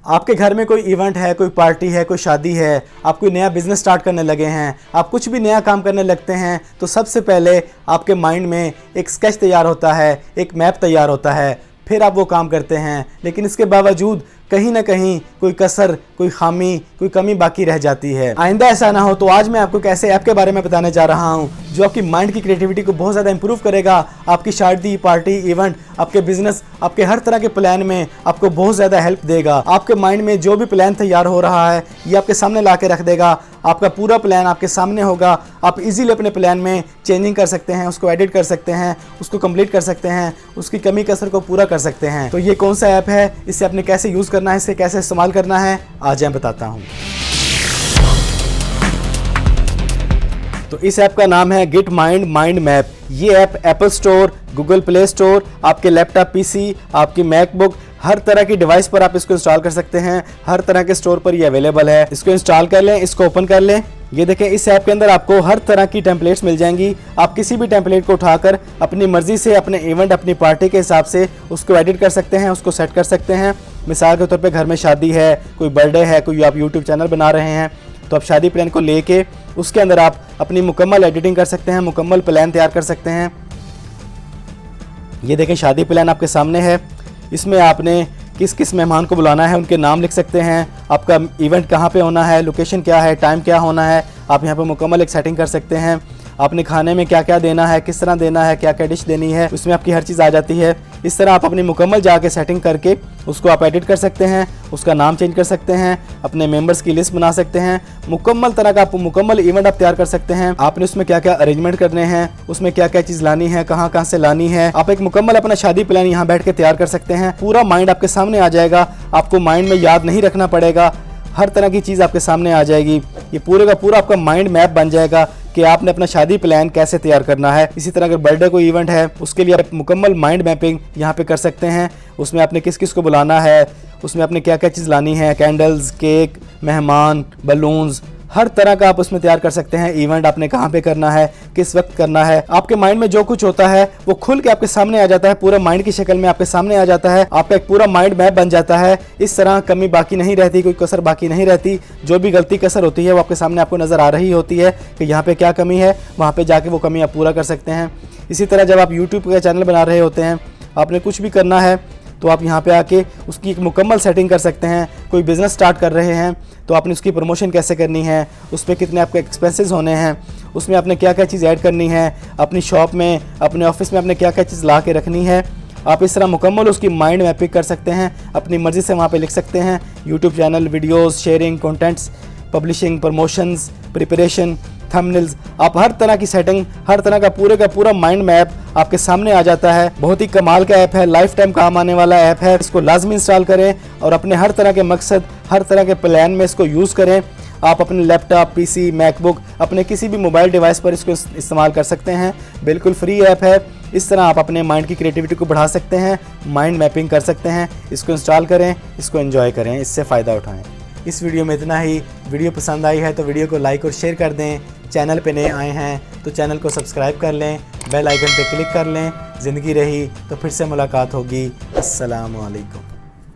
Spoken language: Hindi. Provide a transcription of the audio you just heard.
आपके घर में कोई इवेंट है, कोई पार्टी है, कोई शादी है, आप कोई नया बिजनेस स्टार्ट करने लगे हैं, आप कुछ भी नया काम करने लगते हैं, तो सबसे पहले आपके माइंड में एक स्केच तैयार होता है, एक मैप तैयार होता है, फिर आप वो काम करते हैं। लेकिन इसके बावजूद कहीं ना कहीं कोई कसर, कोई खामी, कोई कमी बाकी रह जाती है। आइंदा ऐसा ना हो, तो आज मैं आपको कैसे ऐप के बारे में बताने जा रहा हूं जो आपकी माइंड की क्रिएटिविटी को बहुत ज़्यादा इंप्रूव करेगा। आपकी शादी, पार्टी, इवेंट, आपके बिजनेस, आपके हर तरह के प्लान में आपको बहुत ज़्यादा हेल्प देगा। आपके माइंड में जो भी प्लान तैयार हो रहा है ये आपके सामने ला के रख देगा। आपका पूरा प्लान आपके सामने होगा। आप इजीली अपने प्लान में चेंजिंग कर सकते हैं, उसको एडिट कर सकते हैं, उसको कंप्लीट कर सकते हैं, उसकी कमी कसर को पूरा कर सकते हैं। तो ये कौन सा ऐप है, इसे आपने कैसे यूज़ करना है, इसे कैसे इस्तेमाल करना है, आज मैं बताता हूँ। तो इस ऐप का नाम है गिट माइंड माइंड मैप। ये app Apple store, Google play store, आपके लैपटॉप, पीसी, आपकी मैकबुक, हर तरह की डिवाइस पर आप इसको इंस्टॉल कर सकते हैं। हर तरह के स्टोर पर ये अवेलेबल है। इसको इंस्टॉल कर लें, इसको ओपन कर लें। ये देखें, इस ऐप के अंदर आपको हर तरह की टेम्पलेट्स मिल जाएंगी। आप किसी भी टेम्पलेट को उठाकर अपनी मर्जी से अपने इवेंट, अपनी पार्टी के हिसाब से उसको एडिट कर सकते हैं, उसको सेट कर सकते हैं। मिसाल के तौर पे घर में शादी है, कोई बर्थडे है, कोई आप यूट्यूब चैनल बना रहे हैं, तो आप शादी प्लान को लेके उसके अंदर आप अपनी मुकम्मल एडिटिंग कर सकते हैं, मुकम्मल प्लान तैयार कर सकते हैं। ये देखें, शादी प्लान आपके सामने है। इसमें आपने किस किस मेहमान को बुलाना है, उनके नाम लिख सकते हैं, आपका इवेंट कहाँ पे होना है, लोकेशन क्या है, टाइम क्या होना है, आप यहाँ पे मुकम्मल एक सेटिंग कर सकते हैं। आपने खाने में क्या क्या देना है, किस तरह देना है, क्या क्या डिश देनी है, उसमें आपकी हर चीज़ आ जाती है। इस तरह आप अपनी मुकम्मल जाके सेटिंग करके उसको आप एडिट कर सकते हैं, उसका नाम चेंज कर सकते हैं, अपने मेंबर्स की लिस्ट बना सकते हैं, मुकम्मल तरह का आप मुकम्मल इवेंट आप तैयार कर सकते हैं। आपने उसमें क्या क्या अरेंजमेंट करने हैं, उसमें क्या क्या चीज़ लानी है, कहाँ कहाँ से लानी है, आप एक मुकम्मल अपना शादी प्लान यहाँ बैठ के तैयार कर सकते हैं। पूरा माइंड आपके सामने आ जाएगा, आपको माइंड में याद नहीं रखना पड़ेगा, हर तरह की चीज़ आपके सामने आ जाएगी। ये पूरे का पूरा आपका माइंड मैप बन जाएगा कि आपने अपना शादी प्लान कैसे तैयार करना है। इसी तरह अगर बर्थडे कोई इवेंट है, उसके लिए आप मुकम्मल माइंड मैपिंग यहाँ पे कर सकते हैं। उसमें आपने किस किस को बुलाना है, उसमें आपने क्या क्या चीज़ लानी है, कैंडल्स, केक, मेहमान, बलून्स, हर तरह का आप उसमें तैयार कर सकते हैं। इवेंट आपने कहाँ पे करना है, किस वक्त करना है, आपके माइंड में जो कुछ होता है वो खुल के आपके सामने आ जाता है, पूरा माइंड की शक्ल में आपके सामने आ जाता है। आपका एक पूरा माइंड मैप बन जाता है। इस तरह कमी बाकी नहीं रहती, कोई कसर बाकी नहीं रहती। जो भी गलती कसर होती है वो आपके सामने आपको नज़र आ रही होती है कि यहाँ पे क्या कमी है, वहाँ पे जाके वो कमी आप पूरा कर सकते हैं। इसी तरह जब आप यूट्यूब का चैनल बना रहे होते हैं, आपने कुछ भी करना है तो आप यहाँ पे आके उसकी एक मुकम्मल सेटिंग कर सकते हैं। कोई बिज़नेस स्टार्ट कर रहे हैं तो आपने उसकी प्रमोशन कैसे करनी है, उस पर कितने आपके एक्सपेंसेस होने हैं, उसमें आपने क्या क्या चीज़ ऐड करनी है, अपनी शॉप में, अपने ऑफिस में आपने क्या क्या चीज़ ला के रखनी है। आप इस तरह मुकम्मल उसकी माइंड मैपिंग कर सकते हैं, अपनी मर्ज़ी से वहाँ पे लिख सकते हैं। YouTube channel, videos, sharing, contents, publishing, promotions, preparation, thumbnails, आप हर तरह की सेटिंग, हर तरह का पूरा माइंड मैप आपके सामने आ जाता है। बहुत ही कमाल का ऐप है, लाइफ टाइम काम आने वाला ऐप है। इसको लाजमी इंस्टॉल करें और अपने हर तरह के मकसद, हर तरह के प्लान में इसको यूज़ करें। आप अपने लैपटॉप, पीसी, मैकबुक, अपने किसी भी मोबाइल डिवाइस पर इसको इस्तेमाल कर सकते हैं। बिल्कुल फ्री ऐप है। इस तरह आप अपने माइंड की क्रिएटिविटी को बढ़ा सकते हैं, माइंड मैपिंग कर सकते हैं। इसको इंस्टॉल करें, इसको एंजॉय करें, इससे फ़ायदा उठाएँ। इस वीडियो में इतना ही। वीडियो पसंद आई है तो वीडियो को लाइक और शेयर कर दें। चैनल पे नए आए हैं तो चैनल को सब्सक्राइब कर लें, बेल आइकन पे क्लिक कर लें। ज़िंदगी रही तो फिर से मुलाकात होगी। अस्सलाम वालेकुम।